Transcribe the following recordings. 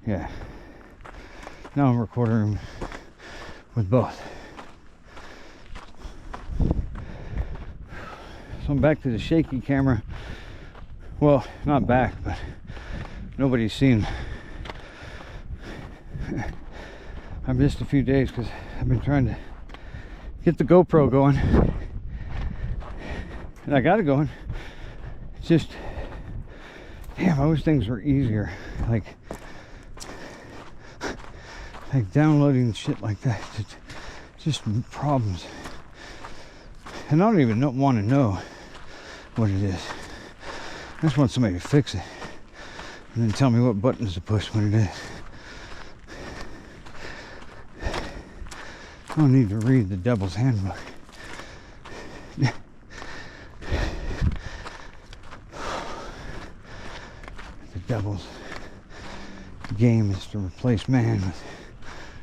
Yeah. Now I'm recording with both. So I'm back to the shaky camera. Well, not back, but nobody's seen. I missed a few days because I've been trying to get the GoPro going. And I got it going. It's just, damn, I wish things were easier. Like downloading shit like that. Just problems. And I don't even want to know what it is. I just want somebody to fix it. And then tell me what buttons to push when it is. I don't need to read the devil's handbook. The devil's game is to replace man with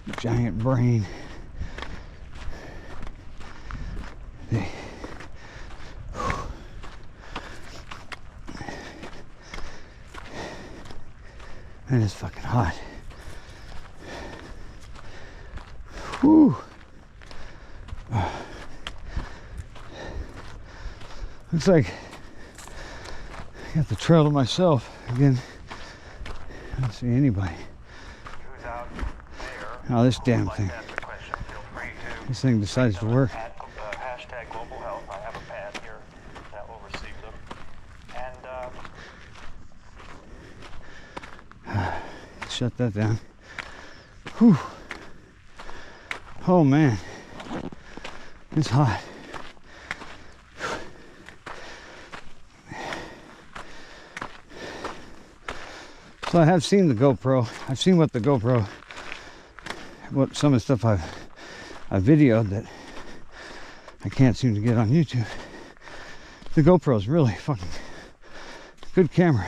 a giant brain. And it's fucking hot. Whew. Looks like I got the trail to myself again. I don't see anybody. Oh, this damn thing. This thing decides to work. Hashtag global health. I have a pad here that will receive them. And shut that down. Whew. Oh man, it's hot. So I have seen the GoPro. I've seen what some of the stuff I've videoed that I can't seem to get on YouTube. The GoPro is really fucking good camera.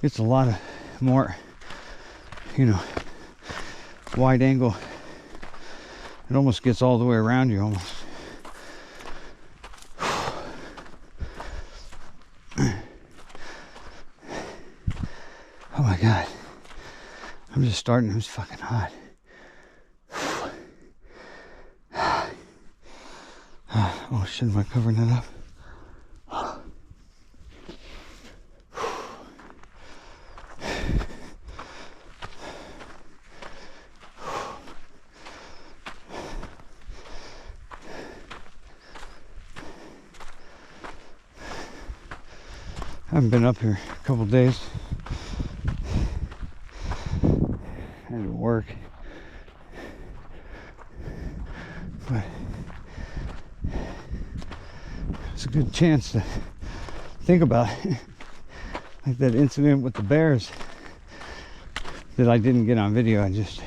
It's a lot of more, you know, wide angle. It almost gets all the way around you almost. Oh my God. I'm just starting. It's fucking hot. Oh shit, am I covering that up? I haven't been up here a couple days. Had to work. But it's a good chance to think about it. Like that incident with the bears that I didn't get on video. I just,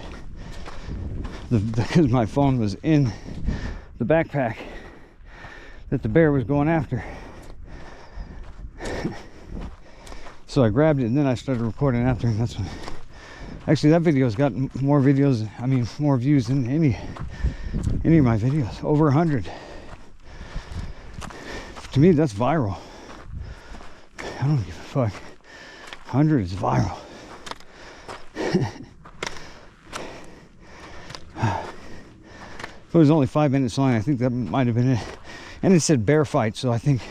because my phone was in the backpack that the bear was going after. So I grabbed it and then I started recording after, and that's when, actually that video's got more views than any of my videos. Over 100. To me, that's viral. I don't give a fuck. 100 is viral. If it was only 5 minutes long, I think that might have been it. And it said bear fight, so I think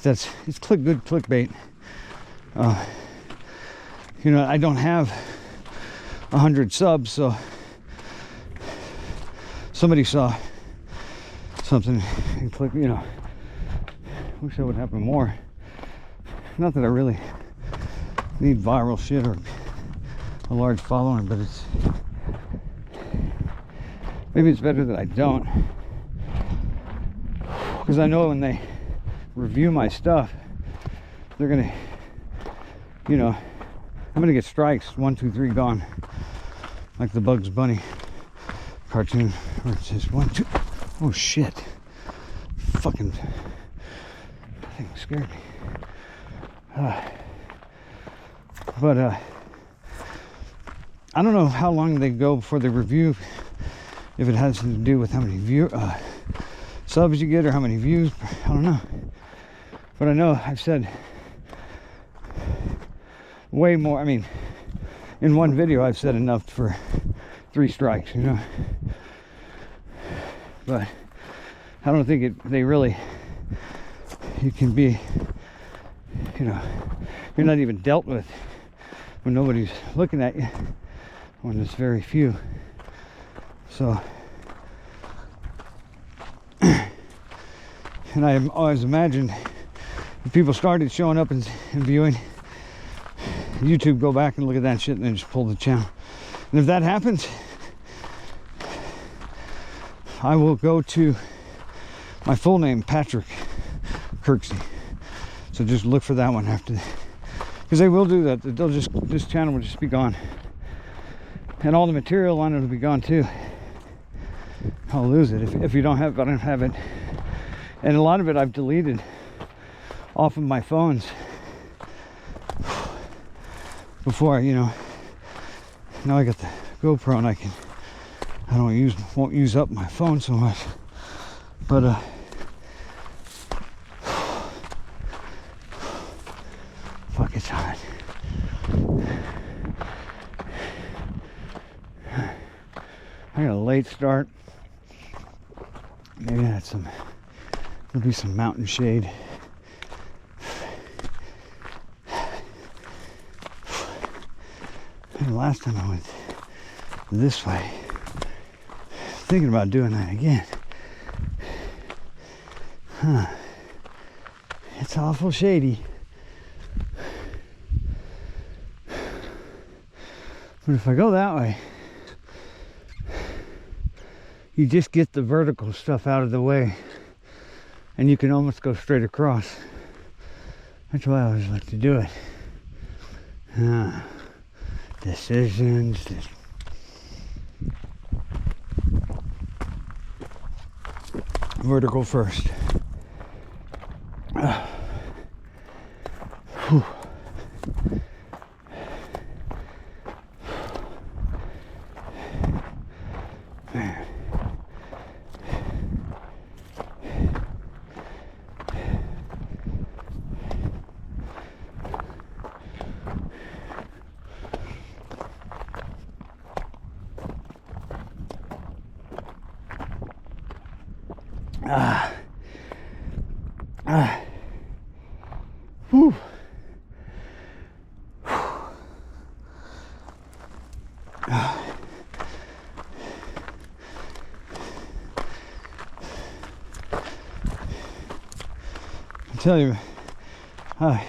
it's good clickbait. You know, I don't have 100 subs, so somebody saw something and clicked, you know. Wish that would happen more. Not that I really need viral shit or a large following, but maybe it's better that I don't, because I know when they review my stuff, they're gonna, you know, I'm gonna get strikes. 1, 2, 3 gone, like the Bugs Bunny cartoon where it says 1, 2. Oh shit, fucking that thing scared me. But I don't know how long they go before they review, if it has to do with how many subs you get or how many views. I don't know, but I know I've said way more. I mean, in one video I've said enough for 3 strikes, you know. But I don't think they really, you can be, you know, you're not even dealt with when nobody's looking at you, when there's very few. So, and I always imagined if people started showing up and viewing YouTube, go back and look at that shit and then just pull the channel. And if that happens, I will go to my full name, Patrick Kirksey. So just look for that one after, because they will do that. They'll just, this channel will just be gone, and all the material on it will be gone too. I'll lose it if you don't have, I don't have it, and a lot of it I've deleted off of my phones before, you know. Now I got the GoPro and I won't use up my phone so much, but fuck, it's hot. I got a late start. Maybe that's there'll be some mountain shade. And the last time I went this way, thinking about doing that again. Huh. It's awful shady. But if I go that way, you just get the vertical stuff out of the way and you can almost go straight across. That's why I always like to do it. Decisions. Vertical first. Whew. Man. Whew. I tell you,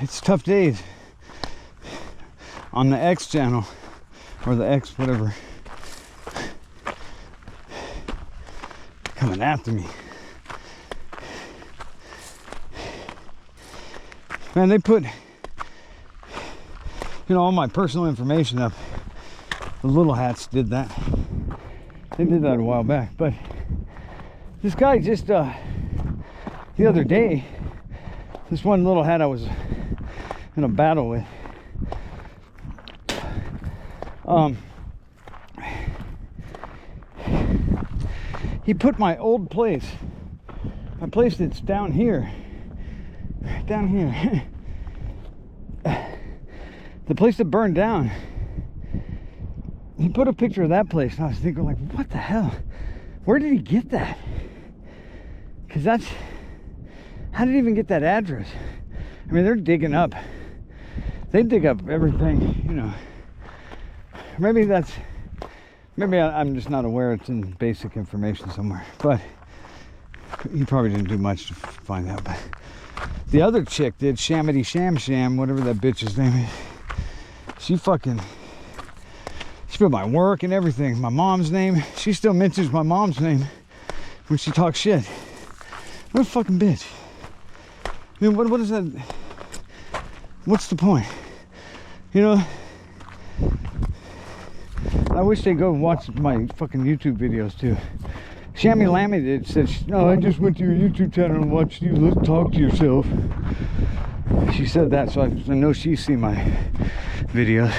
it's tough days on the X channel, or the X whatever, coming after me. Man, they put, you know, all my personal information up. The Little Hats did that. They did that a while back. But this guy just, the other day, this one little hat I was in a battle with, he put my old place, my place that's down here, the place that burned down, he put a picture of that place, and I was thinking, like, what the hell, where did he get that? Because that's, how did he even get that address? I mean, they're digging up, they dig up everything, you know. Maybe I'm just not aware it's in basic information somewhere, but he probably didn't do much to find out. But the other chick did, Shamity Sham, whatever that bitch's name is. She put my work and everything, my mom's name. She still mentions my mom's name when she talks shit. What a fucking bitch. I mean, what is that? What's the point? You know, I wish they'd go watch my fucking YouTube videos too. Shammy Lammy did, said, no, I just went to your YouTube channel and watched you talk to yourself. She said that, so I know she's seen my videos.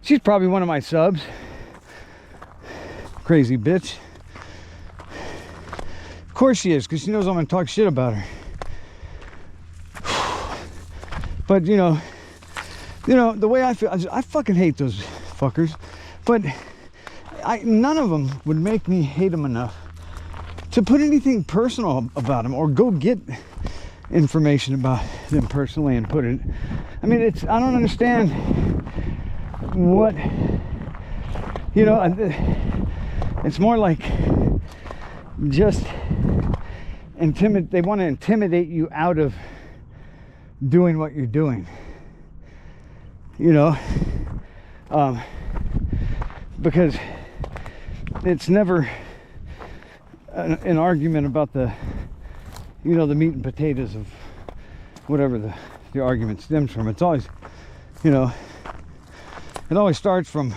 She's probably one of my subs. Crazy bitch. Of course she is, because she knows I'm gonna talk shit about her. But you know, You know, the way I feel, I fucking hate those fuckers. But none of them would make me hate them enough to put anything personal about them or go get information about them personally and put it. I mean, I don't understand what, you know, it's more like just they want to intimidate you out of doing what you're doing, you know, because it's never an argument about the, you know, the meat and potatoes of whatever the argument stems from. It's always, you know, it always starts from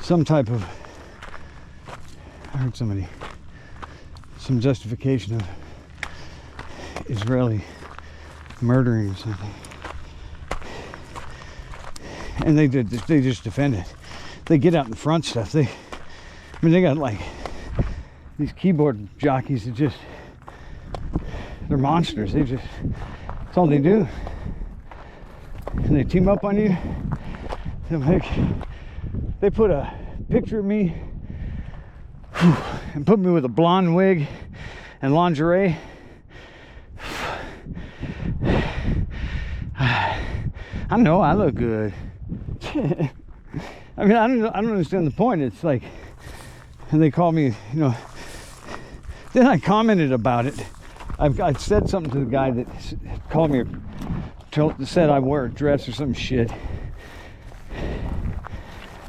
some type of, I heard some justification of Israeli murdering or something, and they just defend it. They get out in the front stuff. I mean, they got like these keyboard jockeys that they're monsters. That's all they do. And they team up on you. They put a picture of me and put me with a blonde wig and lingerie. I know I look good. I mean, I don't understand the point. It's like, and they call me, you know. Then I commented about it. I said something to the guy that called me, said I wear a dress or some shit,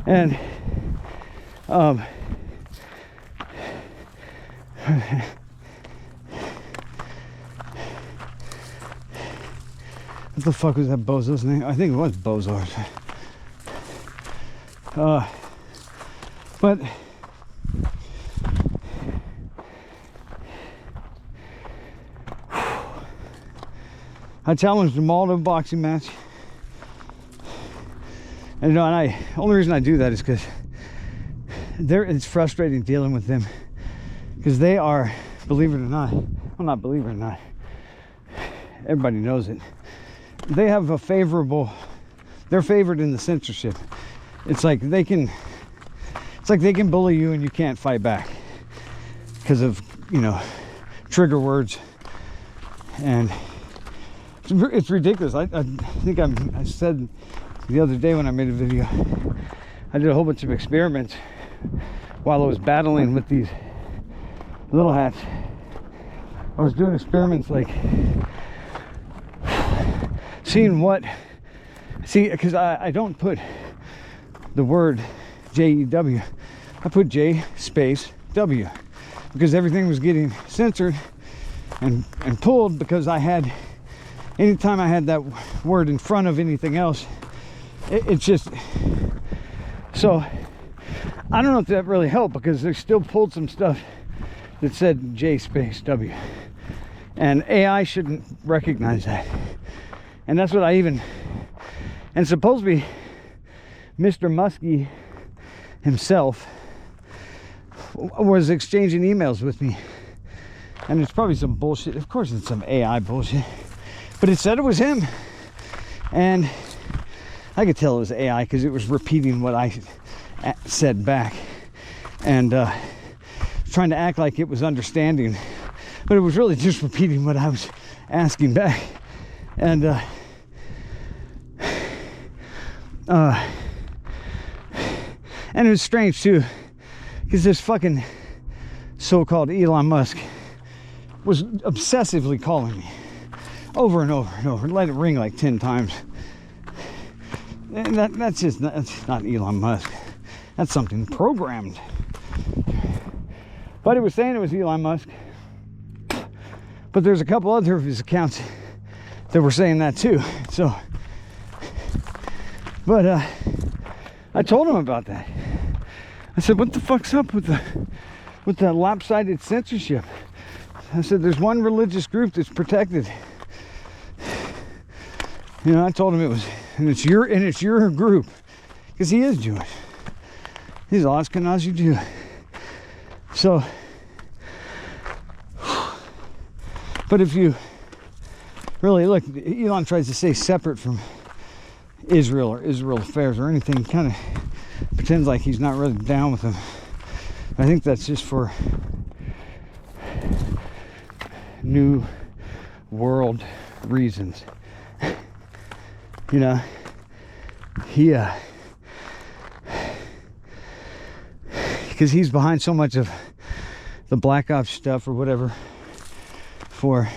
and what the fuck was that bozo's name? I think it was Bozor. But I challenged them all to a boxing match. And you know, only reason I do that is because it's frustrating dealing with them, because they are, believe it or not, well, not believe it or not, everybody knows it, they have they're favored in the censorship. It's like they can bully you and you can't fight back because of, you know, trigger words. And it's ridiculous. I think I said the other day when I made a video, I did a whole bunch of experiments while I was battling with these little hats. I was doing experiments like seeing because I don't put the word J-E-W. I put J space W because everything was getting censored and pulled, because anytime I had that word in front of anything else, it's just, so I don't know if that really helped, because they still pulled some stuff that said J space W, and AI shouldn't recognize that. And that's what and supposedly Mr. Muskie himself was exchanging emails with me, and it's probably some bullshit. Of course it's some AI bullshit, but it said it was him, and I could tell it was AI because it was repeating what I said back, and trying to act like it was understanding, but it was really just repeating what I was asking back. And and it was strange too, because this fucking so-called Elon Musk was obsessively calling me over and over and over, let it ring like 10 times. And that's not Elon Musk. That's something programmed. But it was saying it was Elon Musk. But there's a couple other of his accounts that were saying that too. So, but I told him about that. I said, what the fuck's up with the lopsided censorship? I said, there's one religious group that's protected. You know, I told him it was, and it's your group, because he is Jewish. He's Ashkenazi Jew. So, but if you really, look, Elon tries to say separate from Israel or Israel affairs or anything, kind of pretends like he's not really down with them. I think that's just for new world reasons. You know, because he's behind so much of the Black Ops stuff or whatever for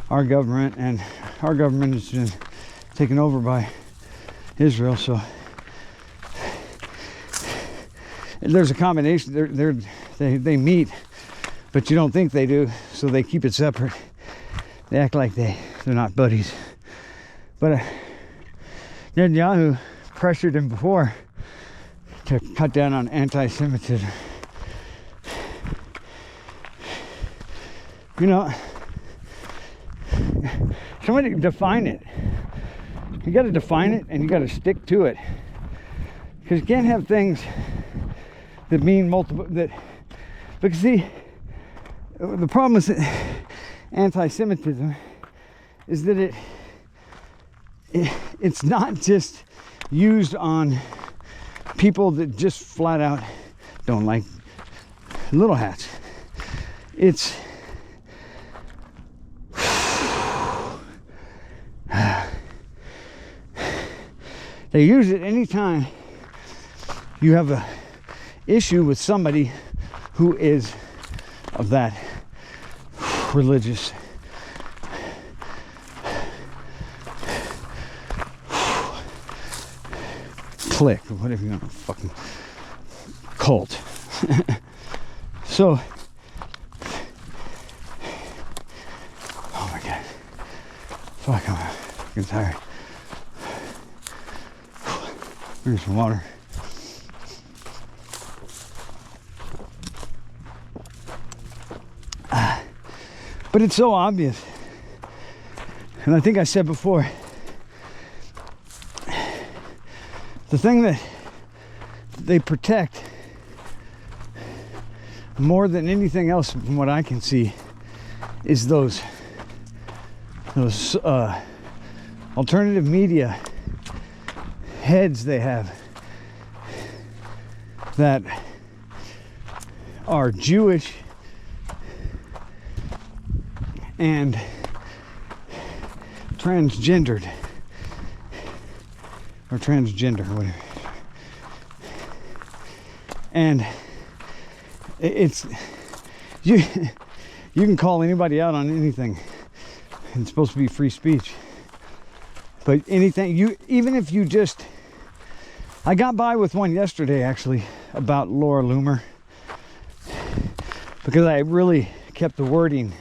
our government, and our government has been taken over by Israel. So there's a combination. They meet, but you don't think they do, so they keep it separate. They act like they're not buddies. But Netanyahu pressured him before to cut down on anti-Semitism. You know, somebody define it. You got to define it, and you got to stick to it, because you can't have things that mean multiple. Because see, the problem with anti-Semitism is that it's not just used on people that just flat out don't like little hats. It's they use it anytime you have a issue with somebody who is of that religious clique, or whatever you want to fucking cult. So, oh my god, fuck, I'm fucking tired. Here's some water. But it's so obvious, and I think I said before, the thing that they protect more than anything else, from what I can see, is those alternative media heads they have that are Jewish and transgendered, or transgender, whatever. And it's you can call anybody out on anything. It's supposed to be free speech. But anything, even if you just, I got by with one yesterday actually about Laura Loomer, because I really kept the wording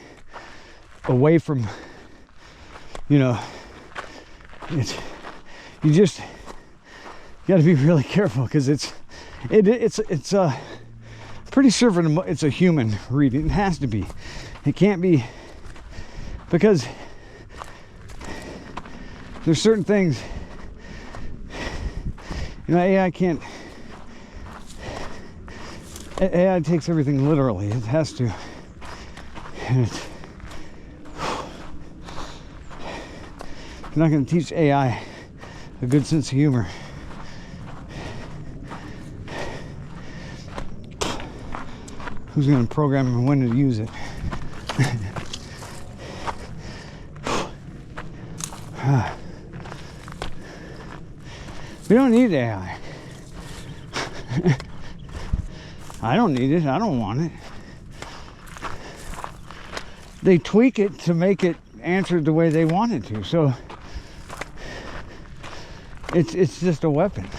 away from, you know, you got to be really careful, because it's pretty sure it's a human reading. It has to be. It can't be, because there's certain things, you know, AI takes everything literally. It has to. And you're not going to teach AI a good sense of humor. Who's going to program him when to use it? We don't need AI. I don't need it. I don't want it. They tweak it to make it answer the way they want it to. So it's just a weapon.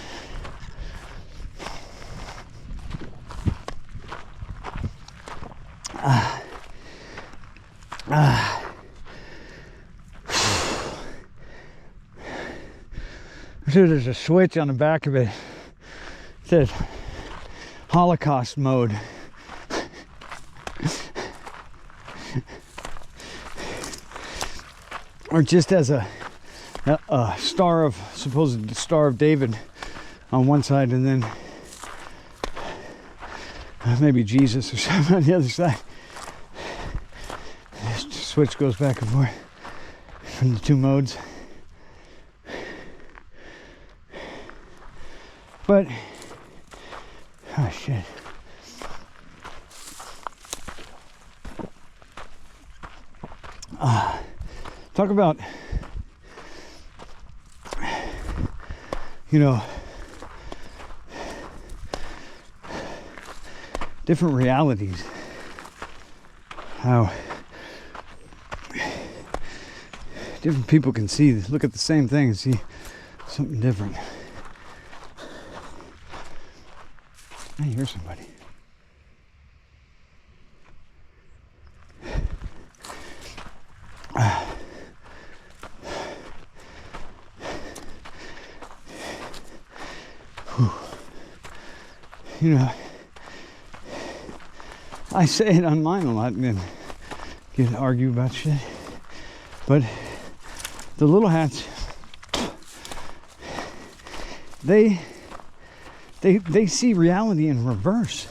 There's a switch on the back of it. It says Holocaust mode. Or just as a star of, supposed Star of David on one side, and then maybe Jesus or something on the other side. The switch goes back and forth. from the two modes. But, oh shit. Talk about, you know, different realities. How different people can look at the same thing and see something different. I hear somebody. You know, I say it on mine a lot and get to argue about shit. But the little hats, they see reality in reverse.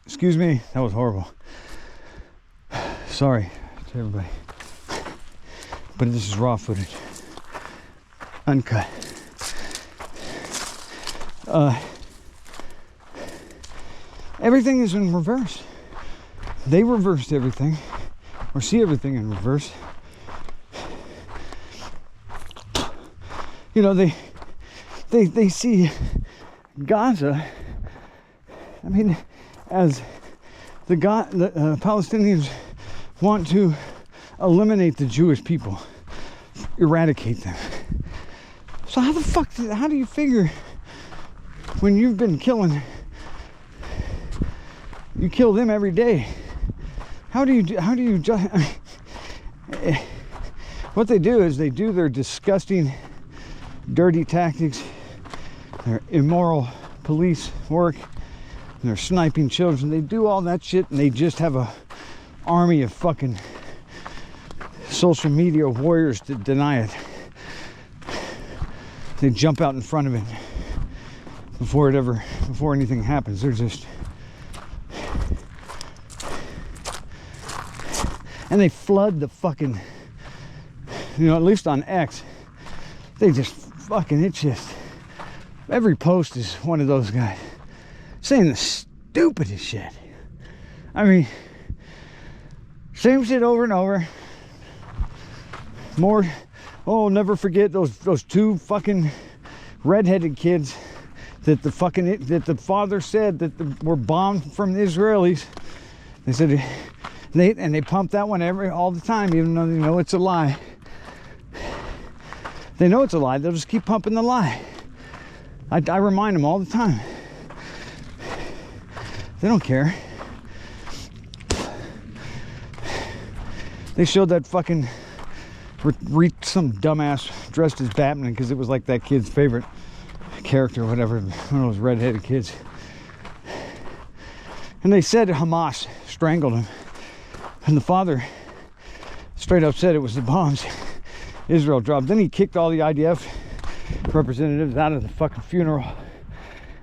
Excuse me, that was horrible. Sorry to everybody. But this is raw footage. Uncut. Everything is in reverse. They reversed everything, or see everything in reverse. You know, they see Gaza, I mean, as the Palestinians want to eliminate the Jewish people, eradicate them. So how do you figure when you've been killing, you kill them every day? How do you just, what they do is they do their disgusting, dirty tactics, their immoral police work, and they're sniping children. They do all that shit, and they just have a army of fucking social media warriors to deny it. They jump out in front of it before anything happens. They're just, and they flood the fucking, you know, at least on X, they just fucking, it's just, every post is one of those guys saying the stupidest shit. I mean, same shit over and over. More, oh, never forget those two fucking redheaded kids that the father said that were bombed from the Israelis. They said they pump that one all the time, even though they know it's a lie. They know it's a lie. They'll just keep pumping the lie. I remind them all the time. They don't care. They showed that fucking some dumbass dressed as Batman because it was like that kid's favorite character or whatever, one of those redheaded kids. And they said Hamas strangled him. And the father straight up said it was the bombs Israel dropped. Then he kicked all the IDF representatives out of the fucking funeral.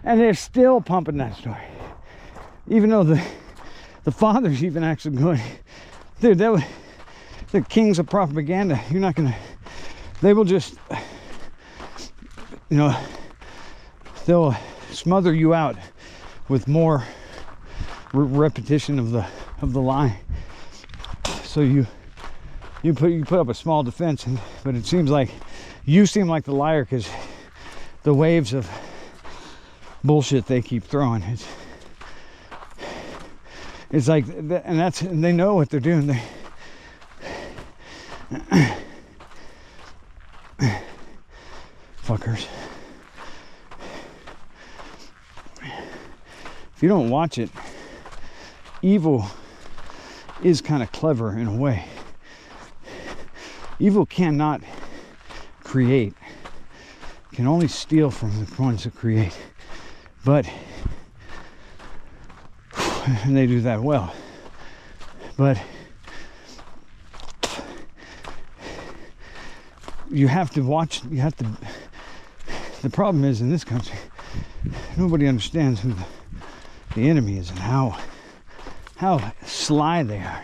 And they're still pumping that story. Even though the father's even actually going, dude, the kings of propaganda. You're not gonna, they will just, you know, they'll smother you out with more repetition of the lie. So you put up a small defense, but it seems like you seem like the liar because the waves of bullshit they keep throwing. It's like, and they know what they're doing. Fuckers. If you don't watch it, evil is kind of clever in a way. Evil cannot create, can only steal from the ones that create. But, and they do that well. But you have to watch, the problem is in this country, nobody understands who the enemy is and how sly they are.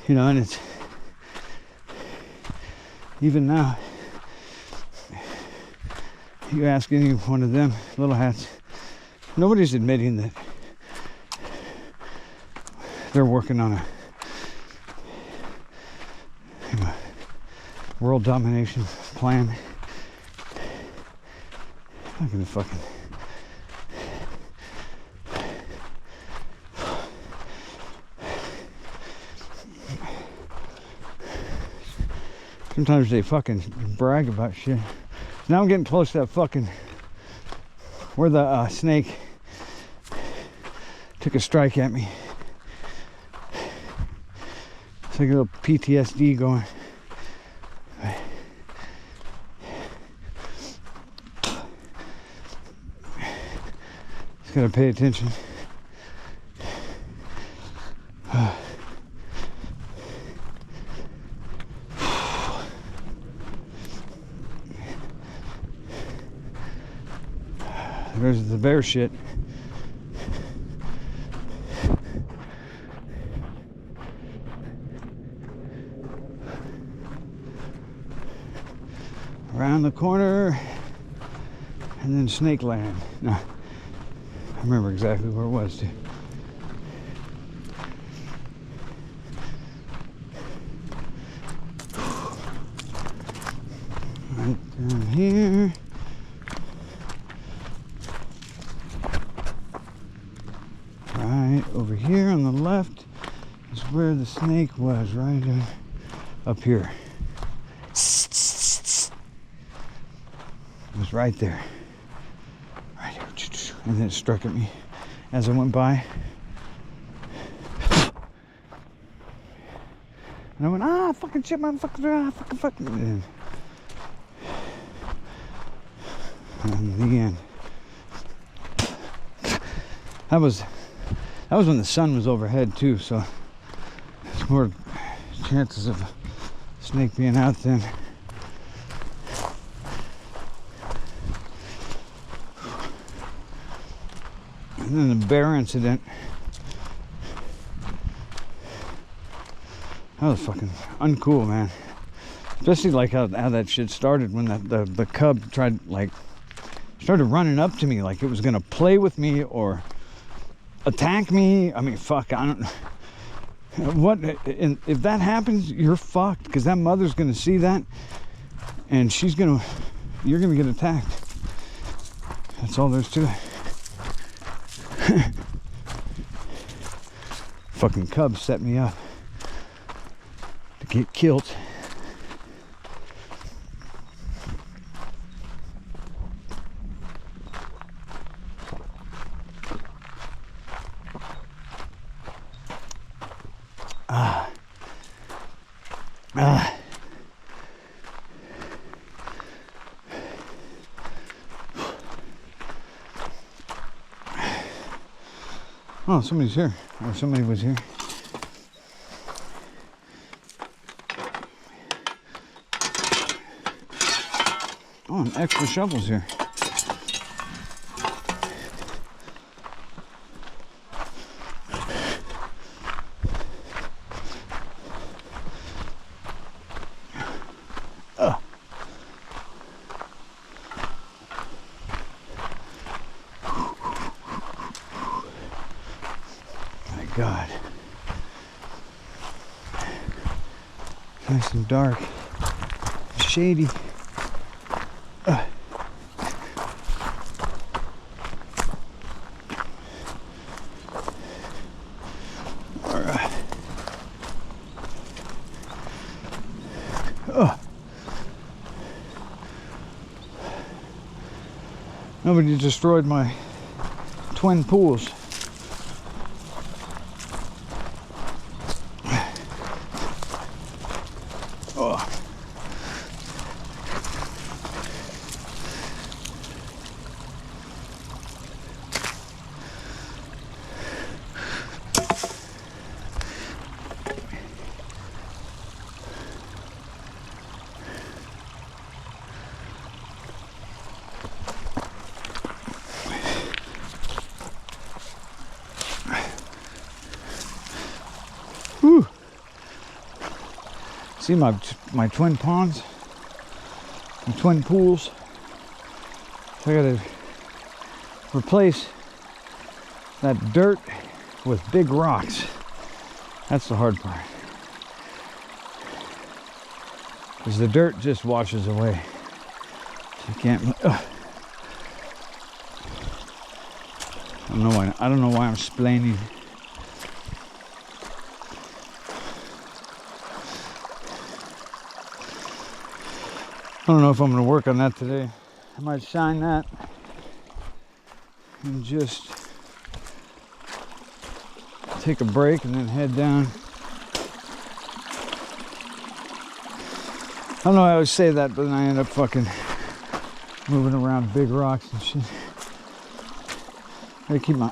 You know, and it's even now, you ask any one of them little hats, nobody's admitting that they're working on a, you know, world domination plan. Look at the fucking. Sometimes they fucking brag about shit. Now I'm getting close to that fucking where the snake took a strike at me. It's like a little PTSD going. Just gotta pay attention. There's the bear shit. Around the corner, and then Snake Land. No, I remember exactly where it was too. Right down here. Right over here on the left is where the snake was, right up here. It was right there. Right here. And then it struck at me as I went by. And I went, ah, fucking shit, motherfucker, ah, fucking. And in the end. That was when the sun was overhead too, so there's more chances of a snake being out then. And then the bear incident. That was fucking uncool, man. Especially like how that shit started when the cub started running up to me like it was gonna play with me or attack me. I mean, fuck, I don't know. What, and if that happens, you're fucked, because that mother's gonna see that and you're gonna get attacked. That's all there's to it. Fucking cubs set me up to get killed. Oh, somebody's here, or somebody was here. Oh, an extra shovel's here. God. Nice and dark. Shady. Alright. Nobody destroyed my twin pools. See my twin ponds, my twin pools. So I gotta replace that dirt with big rocks. That's the hard part. Because the dirt just washes away. So you can't. I don't know why I'm splaining. I don't know if I'm going to work on that today. I might shine that and just take a break and then head down. I don't know, I always say that, but then I end up fucking moving around big rocks and shit. I gotta keep my,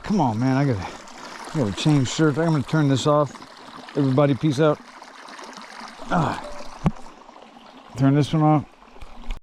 come on, man, I gotta change shirts. I'm gonna turn this off. Everybody, peace out. Turn this one off.